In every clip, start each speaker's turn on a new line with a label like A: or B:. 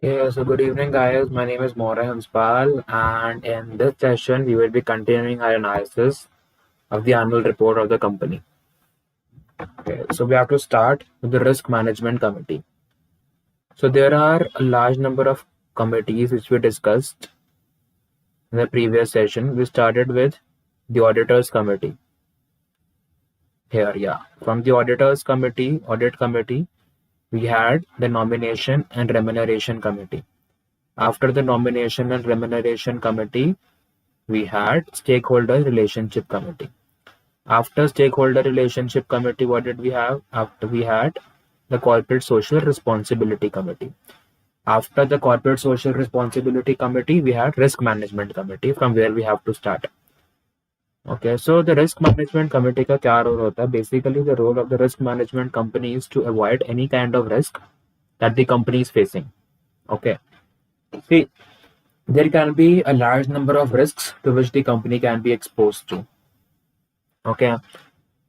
A: Yeah, so good evening, guys. My name is Maurya Hanspal, and in this session, we will be continuing our analysis of the annual report of the company. Okay, so we have to start with the risk management committee. So there are a large number of committees which we discussed in the previous session. We started with the auditors committee. Here, yeah, from the audit committee, we had the nomination and remuneration committee. After the nomination and remuneration committee, we had stakeholder relationship committee. After stakeholder relationship committee, what did we have? After we had the corporate social responsibility committee. After the corporate social responsibility committee, we had risk management committee, from where we have to start. Okay, so the risk management committee का क्या role होता है? Basically, the role of the risk management company is to avoid any kind of risk that the company is facing. Okay, see, there can be a large number of risks to which the company can be exposed to. Okay,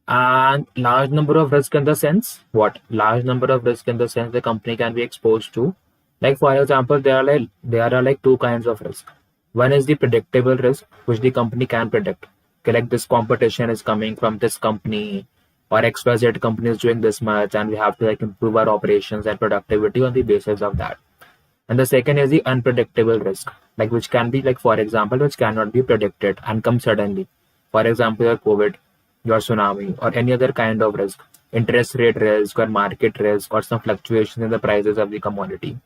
A: and large number of risk in the sense what? Large number of risk in the sense the company can be exposed to. Like for example, there are like two kinds of risk. One is the predictable risk, which the company can predict. Okay, like this competition is coming from this company, or XYZ company is doing this much, and we have to like improve our operations and productivity on the basis of that. And the second is the unpredictable risk, like which can be like, for example, which cannot be predicted and come suddenly. For example, your COVID, your tsunami, or any other kind of risk, interest rate risk or market risk or some fluctuation in the prices of the commodity.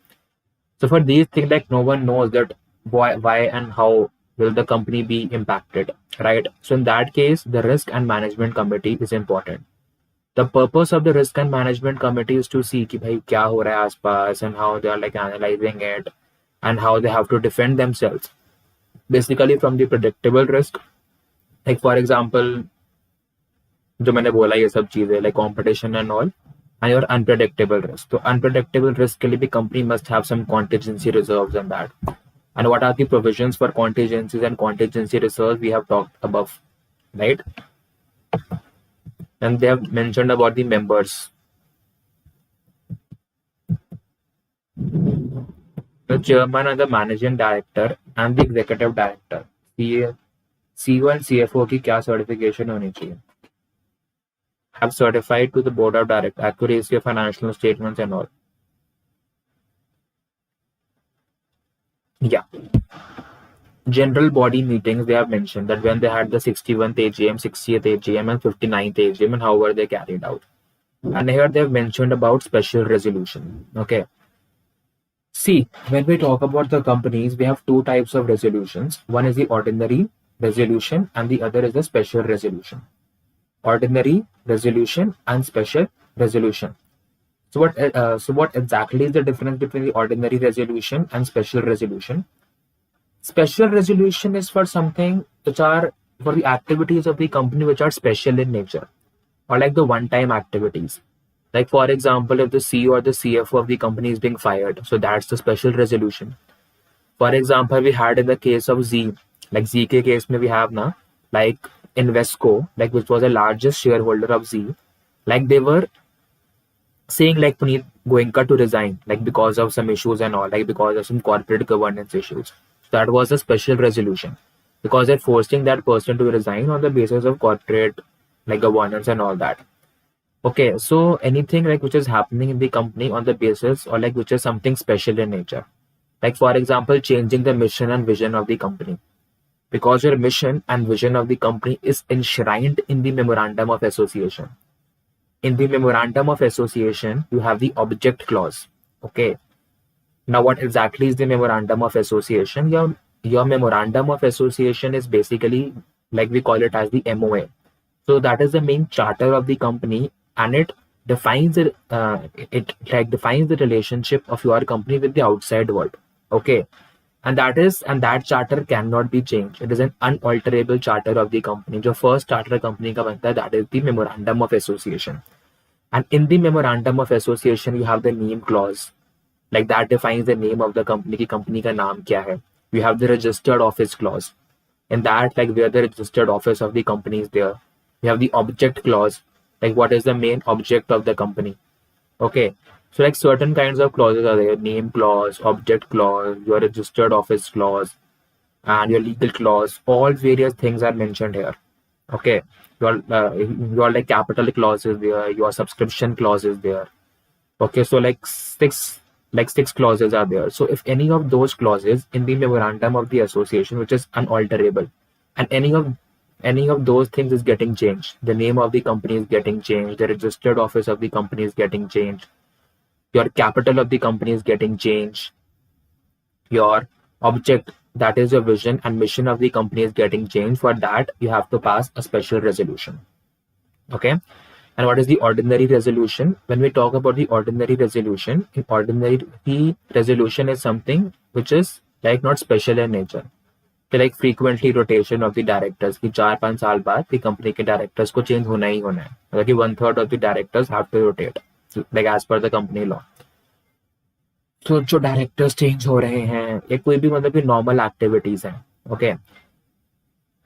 A: So for these things, like no one knows that why and how will the company be impacted, right? So in that case, the risk and management committee is important. The purpose of the risk and management committee is to see कि भाई क्या हो रहा है आसपास and how they are like analyzing it and how they have to defend themselves basically from the predictable risk, like for example जो मैंने बोला ये सब चीजें like competition and all, and your unpredictable risk. So unpredictable risk के लिए भी company must have some contingency reserves and that. And what are the provisions for contingencies and contingency reserves we have talked above, right? And they have mentioned about the members. The chairman and the managing director and the executive director. CEO and CFO की क्या certification होनी चाहिए? Have certified to the board of directors accuracy of financial statements and all. Yeah. General body meetings, they have mentioned that when they had the 61th AGM, 60th AGM, and 59th AGM, and how were they carried out. And here they have mentioned about special resolution. Okay. See, when we talk about the companies, we have two types of resolutions. One is the ordinary resolution, and the other is the special resolution. Ordinary resolution and special resolution. So what exactly is the difference between the ordinary resolution and special resolution? Special resolution is for something which are for the activities of the company which are special in nature, or like the one-time activities. Like for example, if the CEO or the CFO of the company is being fired, so that's the special resolution. For example, we had in the case of Z, like Z के case में we have ना, like Invesco, like which was the largest shareholder of Z, like they were saying like Puneet Goenka to resign, like because of some issues and all, like because of some corporate governance issues. So that was a special resolution because they're forcing that person to resign on the basis of corporate like governance and all that. Okay, so anything like which is happening in the company on the basis or like which is something special in nature. Like for example, changing the mission and vision of the company. Because your mission and vision of the company is enshrined in the Memorandum of Association. In the Memorandum of Association, you have the object clause. Okay. Now, what exactly is the Memorandum of Association? Your Memorandum of Association is basically like we call it as the MOA. So that is the main charter of the company, and it defines it. It like defines the relationship of your company with the outside world. Okay. And that charter cannot be changed. It is an unalterable charter of the company. जो first charter company का बनता है, that is the Memorandum of Association. And in the Memorandum of Association, you have the name clause. Like that defines the name of the company. कि company का नाम क्या है. You have the registered office clause. In that, like where the registered office of the company is there. You have the object clause. Like what is the main object of the company. Okay. So like certain kinds of clauses are there: name clause, object clause, your registered office clause, and your legal clause. All various things are mentioned here. Okay, your like capital clause is there, your subscription clause is there. Okay, so like six clauses are there. So if any of those clauses in the memorandum of the association, which is unalterable, and any of those things is getting changed, the name of the company is getting changed, the registered office of the company is getting changed, your capital of the company is getting changed, your object, that is your vision and mission of the company, is getting changed, for that you have to pass a special resolution. Okay. And what is the ordinary resolution? When we talk about the ordinary resolution, in ordinary resolution is something which is like not special in nature. So like frequently rotation of the directors, कि 4-5 साल बाद the company के directors को change होना ही होना है, मतलब कि 1/3 of the directors have to rotate, like as per the company law. तो जो डायरेक्टर्स चेंज हो रहे हैं या कोई भी मतलब कि नॉर्मल एक्टिविटीज हैं, okay,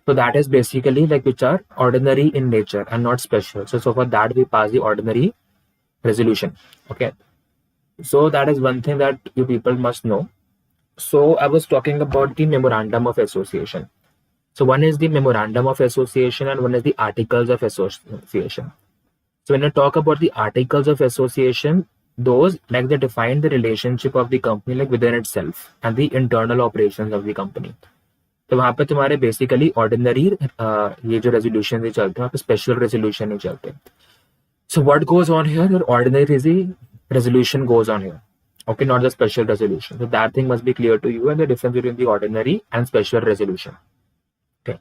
A: so that is basically like which are ordinary in nature and not special. So for that we pass the ordinary resolution. Okay, so that is one thing that you people must know. So I was talking about the memorandum of association. So one is the memorandum of association and one is the articles of association. So when I talk about the articles of association, those like they define the relationship of the company like within itself and the internal operations of the company. तो वहां पे तुम्हारे basically ordinary ये जो resolution नहीं चलते, वहां पे स्पेशल रेजोल्यूशन नहीं चलते. So what goes on here, your ordinary resolution goes on here. Okay, not the special resolution. So that thing must be clear to you, and the difference between the ordinary and special resolution. Okay.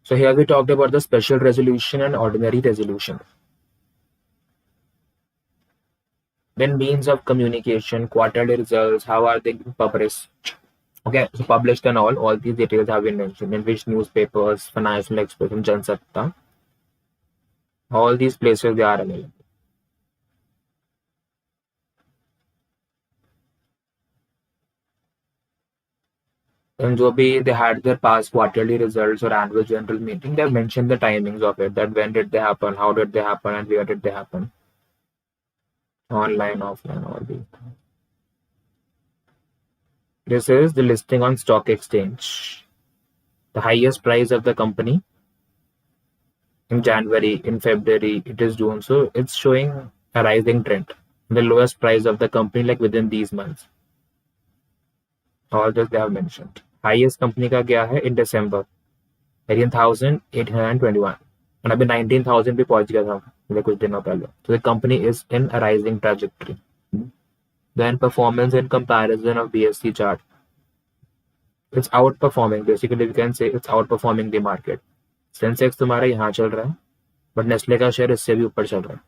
A: So here we talked about the special resolution and ordinary resolution. Then means of communication, quarterly results, how are they published? Okay, so published and all these details have been mentioned. In which newspapers, Financial Express, and Jansatta, all these places they are available. And जो भी they had their past quarterly results or annual general meeting, they have mentioned the timings of it, that when did they happen, how did they happen, and where did they happen. Online, offline, all these. This is the listing on stock exchange. The highest price of the company in January, in February, it is June. So it's showing a rising trend. The lowest price of the company like within these months. All this they have mentioned. Highest company का क्या है in December, 18,821. And अभी 19,000 पे पहुंच गया था कुछ दिनों पहले. So the company is in a rising trajectory. Then performance in comparison of BSC chart. It's outperforming. Basically we can say it's outperforming the market. Sensex तुम्हारा यहाँ चल रहा है, बट नेस्ले का शेयर इससे भी ऊपर चल रहा है.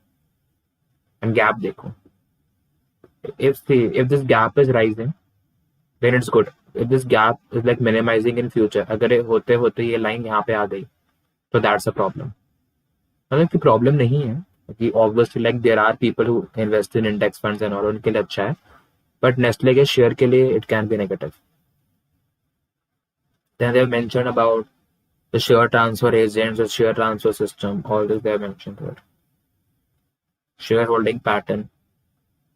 A: एंड गैप देखो, if this gap is rising, then it's good. If this gap is like minimizing in future, अगर ये होते होते ये लाइन यहाँ पे आ गई, तो that's a problem. मतलब कि प्रॉब्लम नहीं है कि obviously like there are people who invest in index funds and all, उनके लिए अच्छा है, बट नेस्ले के शेयर के लिए it can be negative. Then they have mentioned about the share transfer agents or share transfer system. All this they have mentioned here. Shareholding pattern,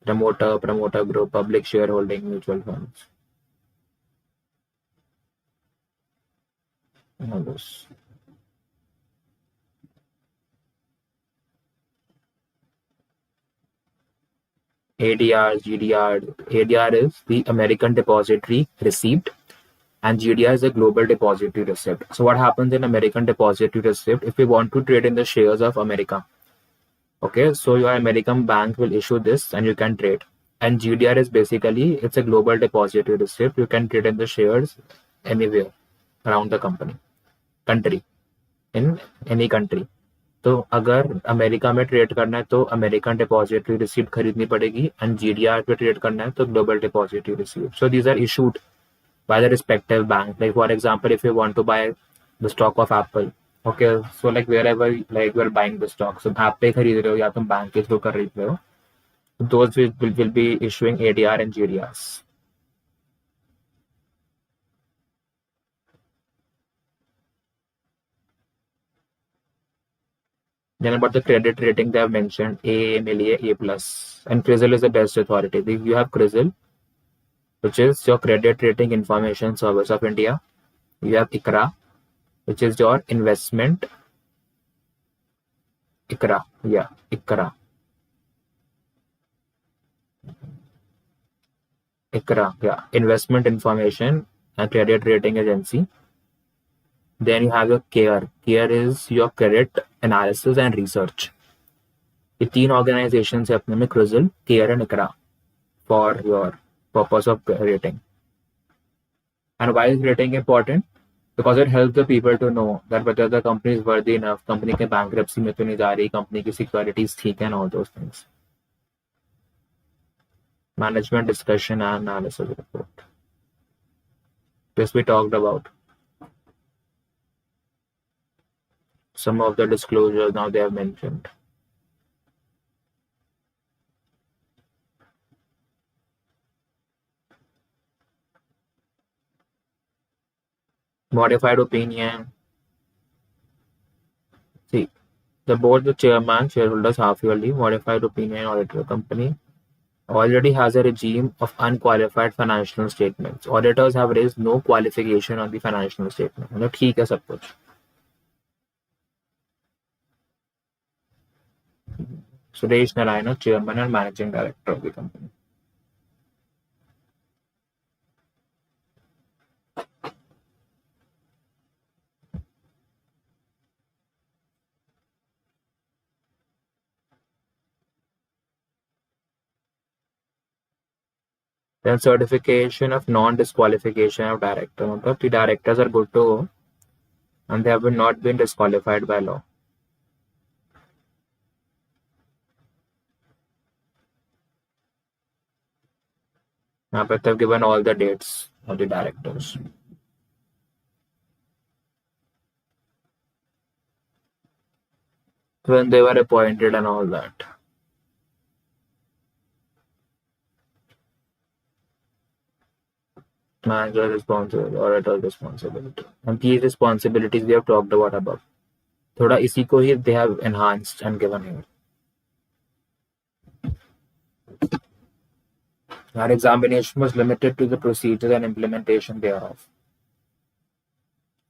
A: promoter group, public shareholding, mutual funds. All this. ADR, GDR. ADR is the American Depository Receipt, and GDR is the Global Depository Receipt. So what happens in American Depository Receipt, if we want to trade in the shares of America, okay, so your American bank will issue this and you can trade. And GDR is basically, it's a Global Depository Receipt. You can trade in the shares anywhere around the country, in any country. तो अगर America में trade करना है तो American depository receipt खरीदनी पड़ेगी, and GDR पे trade करना है तो global depository receipt. So these are issued by the respective bank. Like for example, if you want to buy the stock of Apple, okay, so like wherever like you are buying the stock, so आप पे खरीद रहे हो या तुम bank के through खरीद रहे हो, those will be issuing ADR and GDRs. Then about the credit rating, they have mentioned A, Melia, A plus, and CRISIL is the best authority. You have CRISIL, which is your Credit Rating Information Service of India. You have ICRA, which is your investment. ICRA, yeah, ICRA. ICRA, yeah, Investment Information and Credit Rating Agency. Then you have your CARE. CARE is your Credit Analysis and Research. ये तीन organizations है अपने में, CRISIL, CARE and ICRA, for your purpose of rating. And why is rating important? Because it helps the people to know that whether the company is worthy enough, company के bankruptcy में तो नहीं जा रही, company की securities ठीक है, and all those things. Management discussion and analysis report. This we talked about. Some of the disclosures now they have mentioned. Modified opinion. See, the board, the chairman, shareholders half yearly, modified opinion auditor company already has a regime of unqualified financial statements. Auditors have raised no qualification on the financial statement. मतलब ठीक है सब कुछ. Suresh Narayana, chairman and managing director of the company. Then certification of non-disqualification of director. मतलब the directors are good to go and they have not been disqualified by law. यहाँ पे they've given all the dates of the directors. When they were appointed and all that. Manager responsibility, auditor responsibility. And these responsibilities we have talked about above. थोड़ा इसी को ही they have enhanced and given here. Our examination was limited to the procedures and implementation thereof,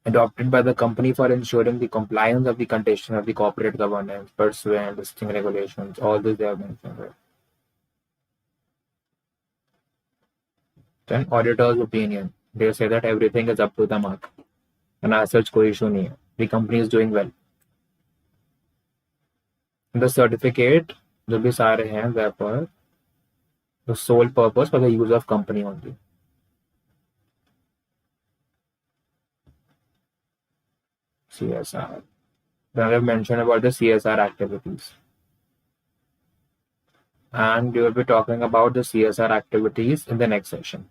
A: adopted by the company for ensuring the compliance of the condition of the corporate governance, pursuant listing regulations. All this they have mentioned here. Then auditor's opinion. They say that everything is up to the mark. And as such, कोई issue नहीं है. The company is doing well. The certificate जो भी सारे हैं there पर the sole purpose for the use of company only. CSR. Then I have mentioned about the CSR activities. And we will be talking about the CSR activities in the next session.